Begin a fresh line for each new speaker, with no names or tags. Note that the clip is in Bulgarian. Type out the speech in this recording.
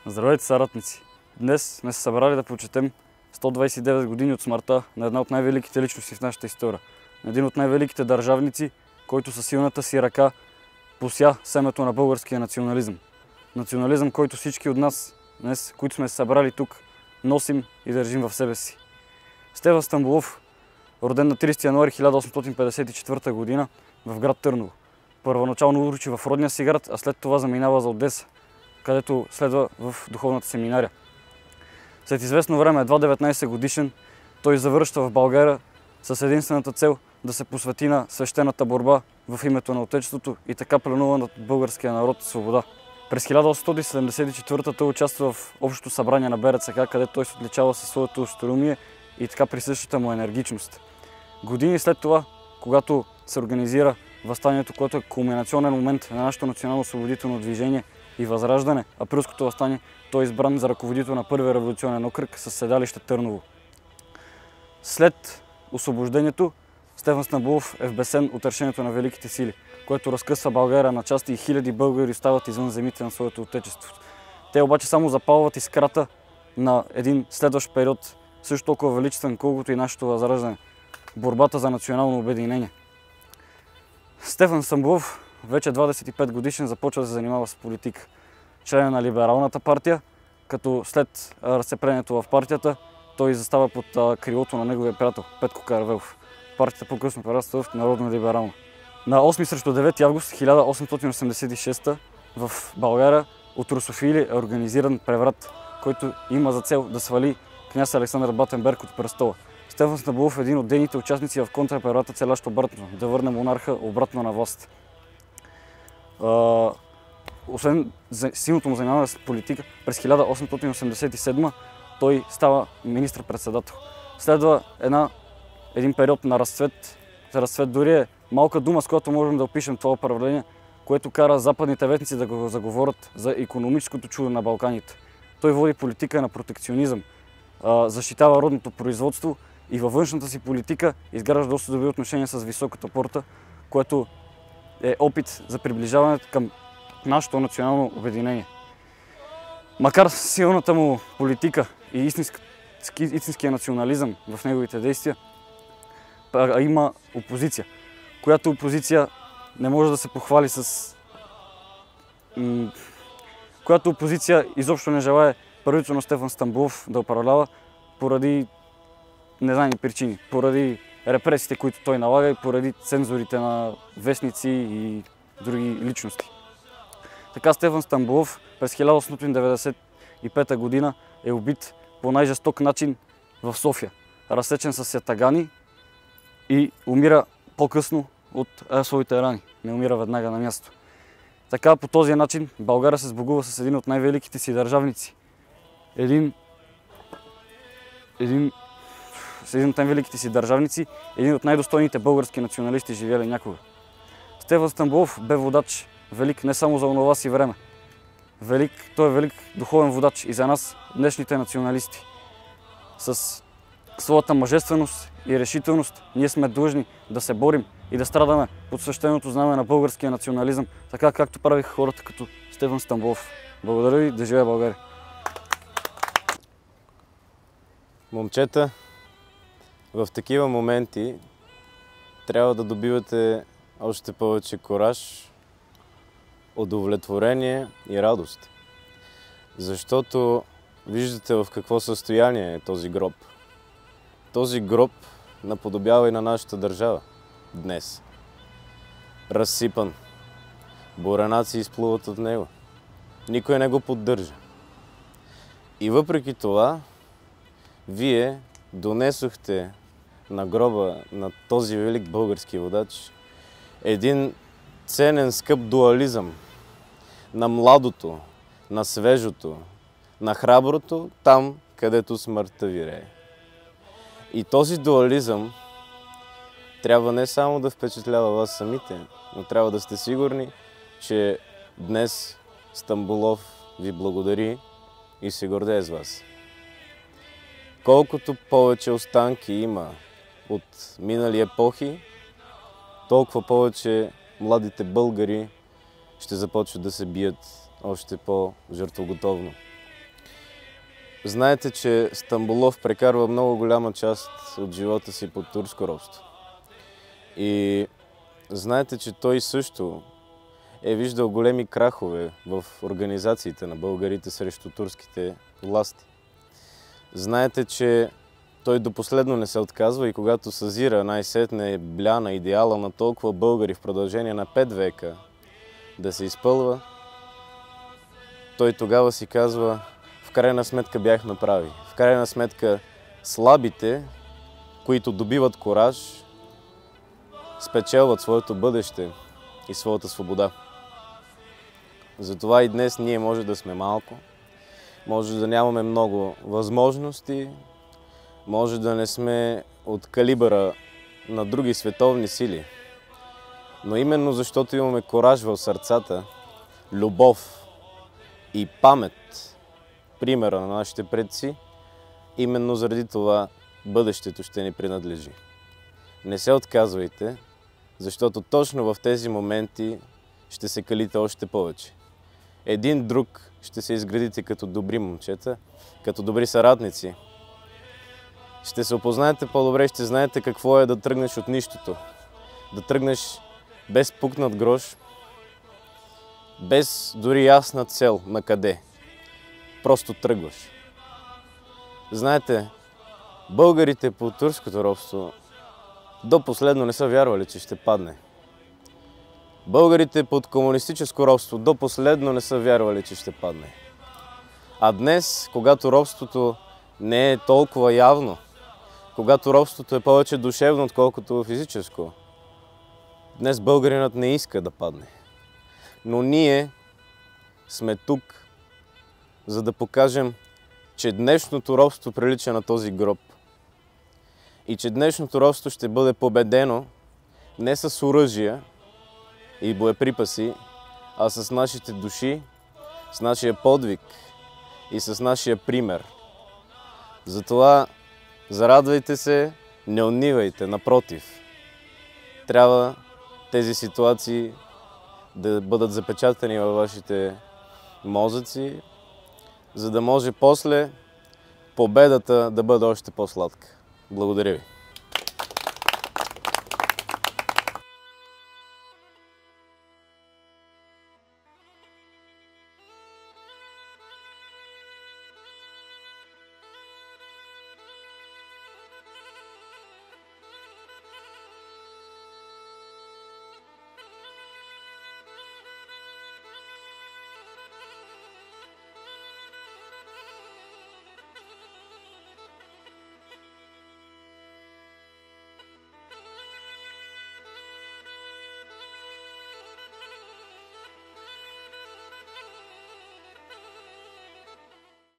Здравейте, съратници! Днес сме се събрали да почетем 129 години от смъртта на една от най-великите личности в нашата история. На един от най-великите държавници, който със силната си ръка пося семето на българския национализъм. Национализъм, който всички от нас днес, които сме се събрали тук, носим и държим в себе си. Стефан Стамболов, роден на 30 януари 1854 година в град Търново. Първоначално учи в родния си град, а след това заминава за Одеса, където следва в духовната семинария. След известно време, едва 19 годишен, той завръща в България с единствената цел да се посвети на свещената борба в името на Отечеството и така пленува над българския народ свобода. През 1874 той участва в Общото събрание на БРЦК, където той се отличава със своето остроумие и така присъщата му енергичност. Години след това, когато се организира въстанието, което е кулминационен момент на нашето национално-освободително движение и възраждане, априлското въстание, той е избран за ръководител на първия революционен окръг със седалище Търново. След освобождението, Стефан Стамболов е вбесен от решението на великите сили, което разкъсва България на части и хиляди българи остават извън земите на своето отечество. Те обаче само запалват искрата на един следващ период, също толкова величествен, колкото и нашето възраждане – борбата за национално обединение. Стефан Стамболов, вече 25 годишен, започва да се занимава с политика. Член на Либералната партия, като след разцеплението в партията той застава под крилото на неговия приятел Петко Каравелов. Партията по-късно прераства в Народно-либерална. На 8 срещу 9 август 1886 в България от русофили е организиран преврат, който има за цел да свали княз Александър Батенберг от престола. Стефан Стамболов е един от дейните участници в контрапреврата, целящ обратно да върне монарха обратно на власт. Освен силното му занимаване с политика, през 1887 той става министър-председател. Следва един период на разцвет. Разцвет дори е малка дума, с която можем да опишем това управление, което кара западните ветници да го заговорят за икономическото чудо на Балканите. Той води политика на протекционизъм, защитава родното производство и във външната си политика изгражда доста добри отношения с високата порта, което е опит за приближаването към нашето национално обединение. Макар силната му политика и истинския национализъм в неговите действия, има опозиция, която опозиция не може да се похвали с... която опозиция изобщо не желае правителството на Стефан Стамболов да управлява поради незнайни причини, поради репресиите, които той налага и поради цензурите на вестници и други личности. Така Стефан Стамболов през 1895 година е убит по най-жесток начин в София, разсечен с ятагани и умира по-късно от своите рани, не умира веднага на място. Така по този начин България се сбогува с един от най-великите си държавници, един от най-великите си държавници, един от най-достойните български националисти, живели някога. Стефан Стамболов бе водач, велик не само за онова си време. Той е велик духовен водач и за нас, днешните националисти. С своята мъжественост и решителност ние сме длъжни да се борим и да страдаме под свещеното знаме на българския национализъм, така както правиха хората като Стефан Стамболов. Благодаря ви, да живее България!
Момчета, в такива моменти трябва да добивате още повече кураж, удовлетворение и радост. Защото виждате в какво състояние е този гроб. Този гроб наподобява и на нашата държава днес. Разсипан. Буранаци изплуват от него. Никой не го поддържа. И въпреки това, вие донесохте на гроба на този велик български водач един ценен, скъп дуализъм на младото, на свежото, на храброто, там, където смъртта вирее. И този дуализъм трябва не само да впечатлява вас самите, но трябва да сте сигурни, че днес Стамболов ви благодари и се гордее с вас. Колкото повече останки има от минали епохи, толкова повече младите българи ще започват да се бият още по-жертвоготовно. Знаете, че Стамболов прекарва много голяма част от живота си под турско робство. И знаете, че той също е виждал големи крахове в организациите на българите срещу турските власти. Знаете, че той до последно не се отказва и когато съзира най-сетне бляна идеала на толкова българи в продължение на 5 века да се изпълва, той тогава си казва: в крайна сметка бяхме прави. В крайна сметка слабите, които добиват кураж, спечелват своето бъдеще и своята свобода. Затова и днес ние може да сме малко, може да нямаме много възможности, може да не сме от калибъра на други световни сили. Но именно защото имаме кураж в сърцата, любов и памет, примера на нашите предци, именно заради това бъдещето ще ни принадлежи. Не се отказвайте, защото точно в тези моменти ще се калите още повече. Един друг ще се изградите като добри момчета, като добри съратници. Ще се опознаете по-добре, ще знаете какво е да тръгнеш от нищото. Да тръгнеш без пукнат грош, без дори ясна цел на къде. Просто тръгваш. Знаете, българите по турското робство до последно не са вярвали, че ще падне. Българите под комунистическо робство до последно не са вярвали, че ще падне. А днес, когато робството не е толкова явно, когато робството е повече душевно, отколкото физическо, днес българинът не иска да падне. Но ние сме тук, за да покажем, че днешното робство прилича на този гроб. И че днешното робство ще бъде победено не с оръжия и боеприпаси, а с нашите души, с нашия подвиг и с нашия пример. Затова зарадвайте се, не унивайте, напротив. Трябва тези ситуации да бъдат запечатани във вашите мозъци, за да може после победата да бъде още по-сладка. Благодаря ви.